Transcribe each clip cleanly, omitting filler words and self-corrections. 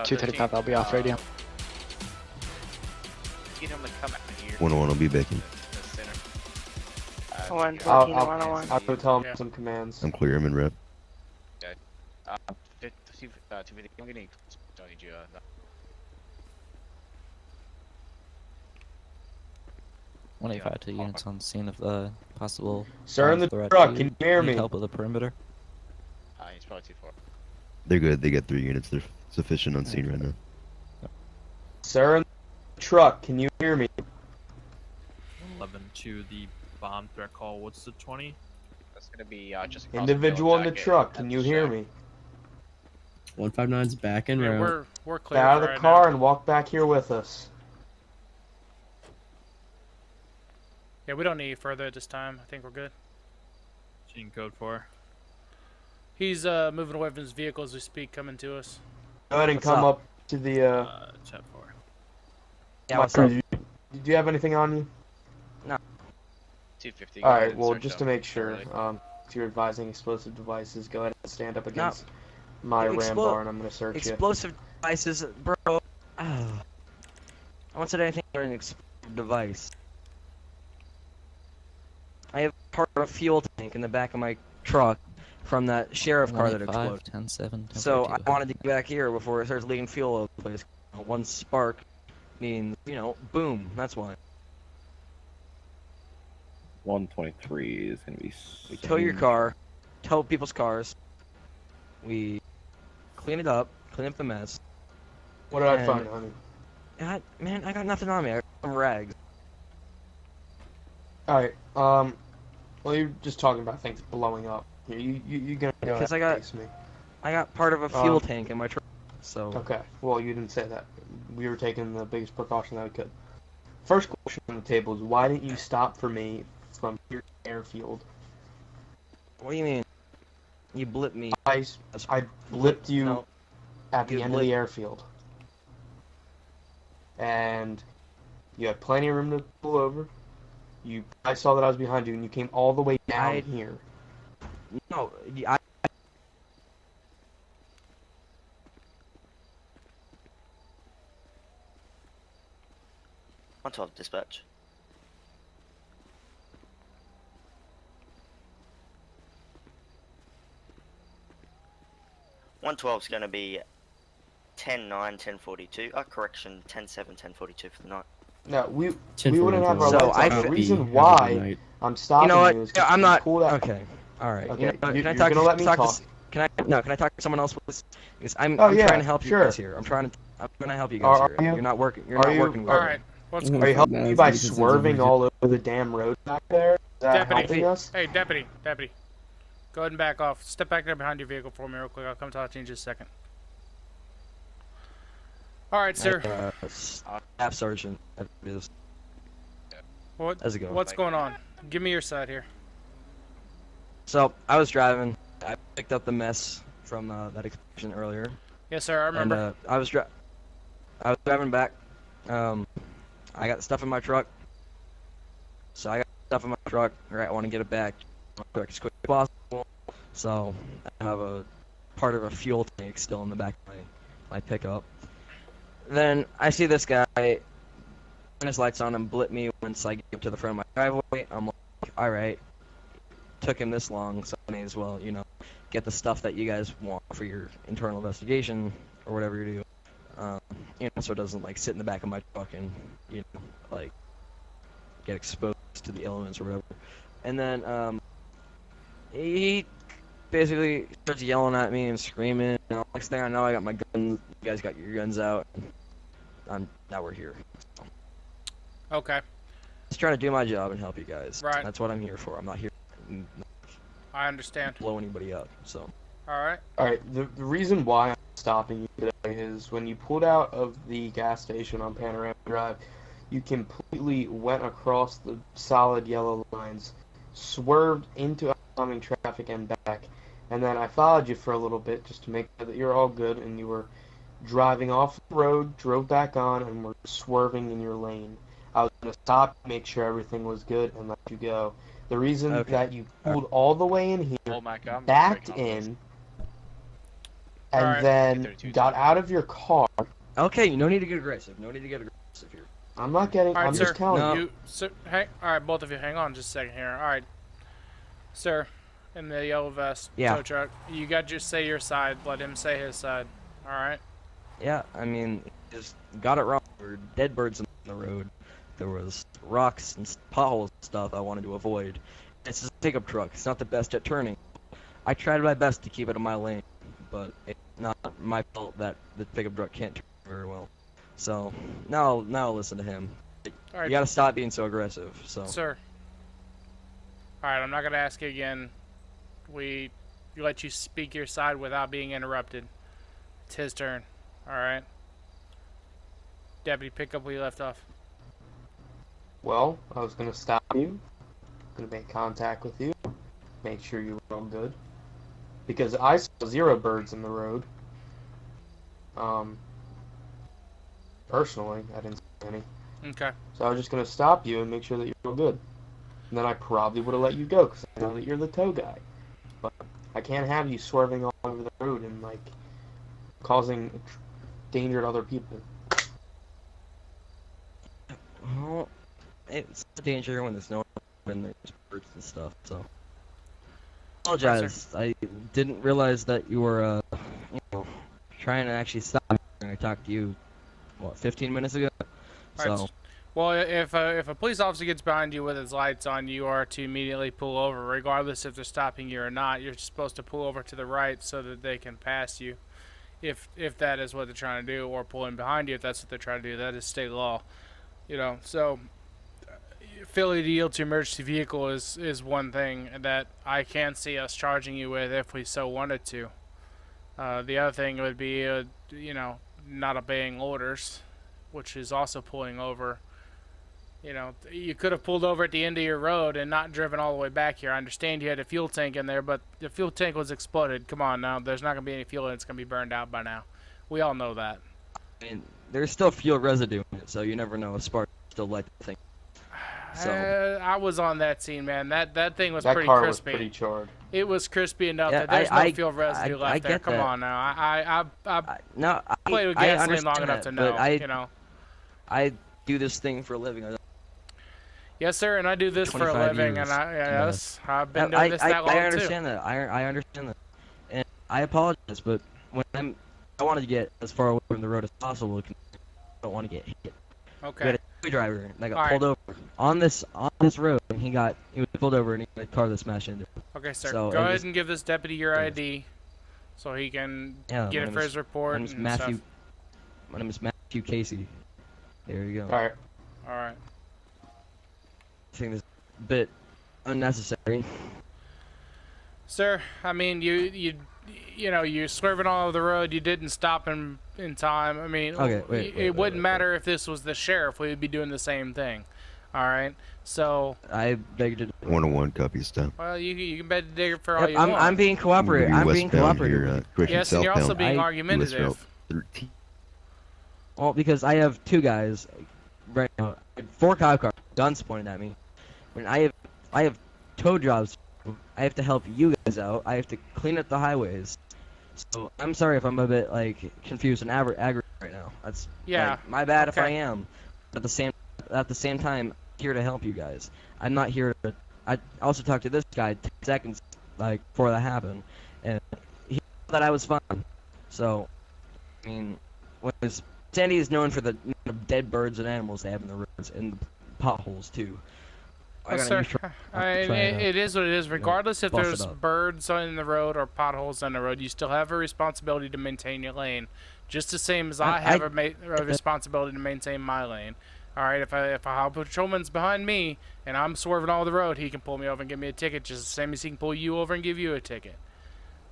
235, I'll be off radio. Get him to come out here. 101 will be back in. The center. 114 to 101. I'll go tell him some commands. I'm clear, I'm in rep. 250, I'm getting don't need you. No. 185 to units on scene of the possible. Sir in the threat. truck, Do can you hear need me? help with the perimeter? He's probably too far. They're good, they got 3 units. They're sufficient on scene right now. Sir in the truck, can you hear me? 11 to the bomb threat call. What's the 20? That's gonna be just across Individual in the jacket truck, at can the you hear shack. me? 159's back in Yeah, route. we're clear. Get out of the right car now. and walk back here with us. Yeah, we don't need further at this time. I think we're good. Gene code 4. He's moving away from his vehicle as we speak, coming to us. Go ahead and What's come up? up to the Chat 4. Yeah, what's up? do you have anything on you? 250. Alright, well, just to make sure, if you're advising explosive devices, go ahead and stand up against my ram bar and I'm gonna search you. Explosive devices, bro. I won't say anything for an explosive device. I have part of a fuel tank in the back of my truck from that sheriff car that 185, exploded. 10-7, So I 10-42. wanted to get back here before it starts leaking fuel all over the place. One spark means, you know, boom. That's why. 123 is gonna be. We tow your car, tow people's cars. We clean it up, clean up the mess. What did I and- find, honey? Man, I got nothing on me. I got some rags. Alright, well, you're just talking about things blowing up. You gonna go ahead Because and face me. I got part of a fuel tank in my truck. So Okay, well, you didn't say that. We were taking the biggest precaution that we could. First question on the table is, why didn't you stop for me from your airfield? what do you mean? You blipped me. I blipped you No. at the You end of the airfield. And you had plenty of room to pull over. I saw that I was behind you, and you came all the way down here. No, 112 dispatch. .112's going to be 10-9, 1042. Correction, 10-7, 1042 for the night. No, we wouldn't have our So lights I on. The fi- reason why I'm stopping you know what? you is Yeah, 'cause I'm you not. pulled out. Okay. All right. Okay, You know, you're can I talk? gonna let me talk talk. To, can I talk to someone else, please? Because I'm Oh, yeah, trying to help you sure. guys here. I'm trying to help you guys Are here. you? You're not working. You're Are not you? working well. All right. What's Are you helping me by swerving all over the damn road back there? Is that Deputy. helping us? Hey, deputy. Go ahead and back off. Step back there behind your vehicle for me real quick. I'll come talk to you in just a second. All right, sir. Staff sergeant. How's it going? What's going on? Give me your side here. So I was driving. I picked up the mess from that explosion earlier. Yes, sir. I remember. And, I was driving back. I got stuff in my truck. So I got stuff in my truck. Alright, I want to get it back as quick as possible. So I have a part of a fuel tank still in the back of my pickup. Then I see this guy turn his lights on and blip me once I get up to the front of my driveway. I'm like, alright. Took him this long, so I may as well, you know, get the stuff that you guys want for your internal investigation or whatever you do. You know, so it doesn't like sit in the back of my truck and, you know, like get exposed to the elements or whatever. And then he basically starts yelling at me and screaming. And next thing I know, I got my gun. You guys got your guns out. Now we're here. So, Okay. just trying to do my job and help you guys. Right. That's what I'm here for. I'm not here to I understand. blow anybody up. So. All right. Alright, the reason why I'm stopping you today is when you pulled out of the gas station on Panorama Drive, you completely went across the solid yellow lines, swerved into oncoming traffic and back, and then I followed you for a little bit just to make sure that you're all good, and you were driving off the road, drove back on, and were swerving in your lane. I was going to stop, make sure everything was good, and let you go. The reason that you pulled all the way in here, Oh my God, I'm backed breaking off this. in, and Alright. then 32. got out of your car. Okay, no need to get aggressive. No need to get aggressive here. I'm not getting. Alright, I'm sir. just telling No. you. You, sir, hang. All right, both of you, hang on just a second here. All right, sir, in the yellow vest, Yeah. tow truck. You got to just say your side. Let him say his side. All right. Yeah, I mean, just got it wrong. There were dead birds on the road. There was rocks and potholes and stuff I wanted to avoid. It's a pickup truck. It's not the best at turning. I tried my best to keep it in my lane, but it's not my fault that the pickup truck can't turn very well. So now listen to him. All right, You gotta stop being so aggressive. So sir. All right, I'm not gonna ask you again. We let you speak your side without being interrupted. It's his turn. All right. Deputy, pick up where you left off. Well, I was gonna stop you. Gonna make contact with you. Make sure you were all good. Because I saw 0 birds in the road. Personally, I didn't see any. Okay. So I was just gonna stop you and make sure that you're all good. And then I probably would have let you go because I know that you're the tow guy. But I can't have you swerving all over the road and like causing danger to other people. well, it's a danger when there's no when there's birds and stuff. So apologize. I didn't realize that you were trying to actually stop me when I talked to you. What, 15 minutes ago? All right, So well, if a police officer gets behind you with his lights on, you are to immediately pull over, regardless if they're stopping you or not. You're supposed to pull over to the right so that they can pass you, if that is what they're trying to do, or pull in behind you if that's what they're trying to do. That is state law, So, failure to yield to emergency vehicle is one thing that I can see us charging you with if we so wanted to. The other thing would be, not obeying orders, which is also pulling over. You could have pulled over at the end of your road and not driven all the way back here. I understand you had a fuel tank in there, but the fuel tank was exploded. Come on now, there's not going to be any fuel and it's going to be burned out by now. We all know that. I mean, there's still fuel residue in it, so you never know. A spark still light the thing. So I was on that scene, man. That thing was That pretty car crispy. was pretty charred. It was crispy enough Yeah, that there's no I- fuel residue I left there. get Come that. on now. I no, played with I gasoline long understand enough that, to but know. I do this thing for a living. Yes, sir, and I do this for a 25 living, years. and yes, I've been doing this I that long understand that. I understand that, and I apologize. But when I wanted to get as far away from the road as possible. I don't want to get hit. too. We Okay. had a taxi driver that got All pulled over on this road, and he was pulled over and he had a car that smashed into him. Okay, sir. So, Go it ahead was- and give this deputy your Yeah. ID, so he can Yeah, get my it name for is- his report My name is and Matthew. stuff. My name is Matthew Casey. There you go. All right. All right. I think this is a bit unnecessary. Sir, I mean, you're swerving all over the road. You didn't stop in time. I mean, Okay, wait, it wouldn't matter if this was the sheriff. We would be doing the same thing. All right. So, I beg to. 101 copy stop. well, you can bet the digger for all Yep, you I'm want. being cooperative. I'm being Westbound here, cooperative. correction, Yes, and you're also southbound, being I- US Route argumentative. 13. Well, because I have two guys right now, 4 cop cars, guns pointed at me. When I have tow jobs, I have to help you guys out. I have to clean up the highways. So I'm sorry if I'm a bit confused and aggravated right now. That's Yeah. my bad if I okay. am. At the same time, I'm here to help you guys. I'm not here to. I also talked to this guy 10 seconds before that happened, and he thought I was fine. So, I mean, Sandy is known for the dead birds and animals they have in the roads and the potholes too. I Well, gotta sir, use try it is what it is. Regardless if bust it there's up. birds in the road or potholes on the road, you still have a responsibility to maintain your lane, just the same as I have a responsibility to maintain my lane. All right, if a highway patrolman's behind me and I'm swerving all over the road, he can pull me over and give me a ticket, just the same as he can pull you over and give you a ticket.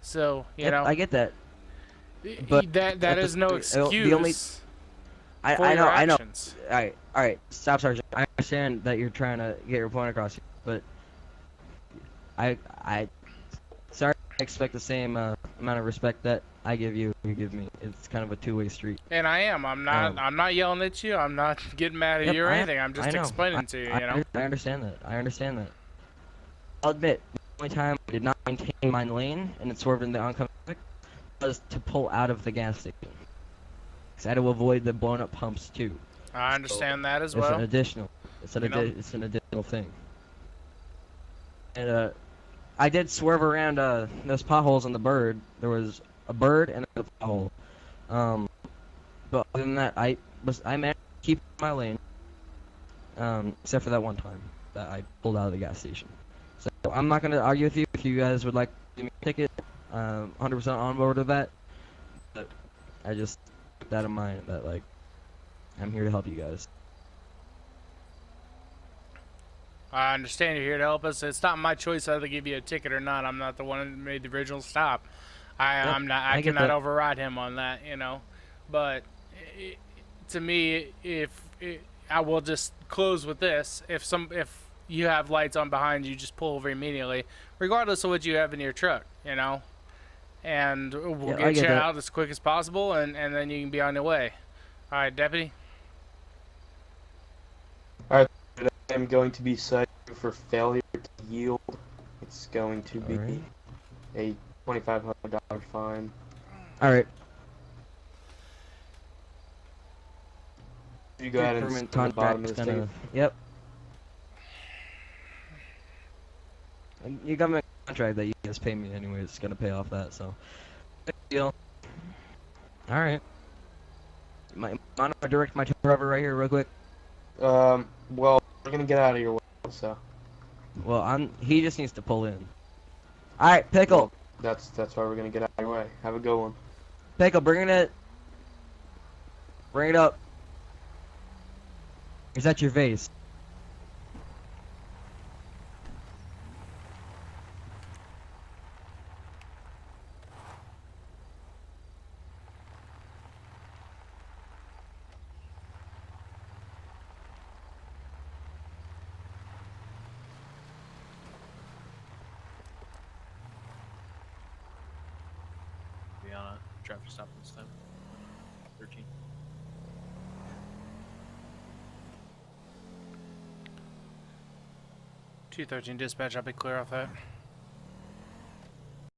So I get that. but that is no the excuse only- for I your know. I know. actions. All right. Stop, Sergeant. I understand that you're trying to get your point across here, but I expect the same amount of respect that I give you. You give me. It's kind of a two-way street. And I am. I'm not yelling at you. I'm not getting mad at Yep, you or I- anything. I'm I just know. explaining to you. I understand that. I'll admit, the only time I did not maintain my lane and it swerved in the oncoming traffic was to pull out of the gas station. Cause I had to avoid the blown up pumps too. I understand that as It's well. an additional. It's an You know- it's an additional thing. And I did swerve around those potholes on the bird. There was a bird and a pothole. But other than that, I managed to keep my lane. Except for that one time that I pulled out of the gas station. So I'm not gonna argue with you if you guys would like to give me a ticket. 100% on board with that. But I just keep that in mind that like I'm here to help you guys. I understand you're here to help us. It's not my choice whether to give you a ticket or not. I'm not the one who made the original stop. I'm not. I I get cannot that. override him on that, But to me, I will just close with this: if you have lights on behind you, just pull over immediately, regardless of what you have in your truck, And we'll Yeah, I get get you that. out as quick as possible, and then you can be on your way. All right, deputy. I'm going to be cited for failure to yield. It's going to be Alright. a $2,500 fine. All right. You go ahead and Government sign the bottom of contract's this gonna. thing. Yep. Your government contract that you guys pay me anyway is gonna pay off that, so big deal. All right. Mind if I direct my tour over right here real quick? Well, we're gonna get out of your way, so Well, he just needs to pull in. All right, pickle. that's why we're gonna get out of your way. Have a good one. Pickle, bring it up. Is that your vase? Be on a traffic stop this time. 13. $213 dispatch. I'll be clear off that.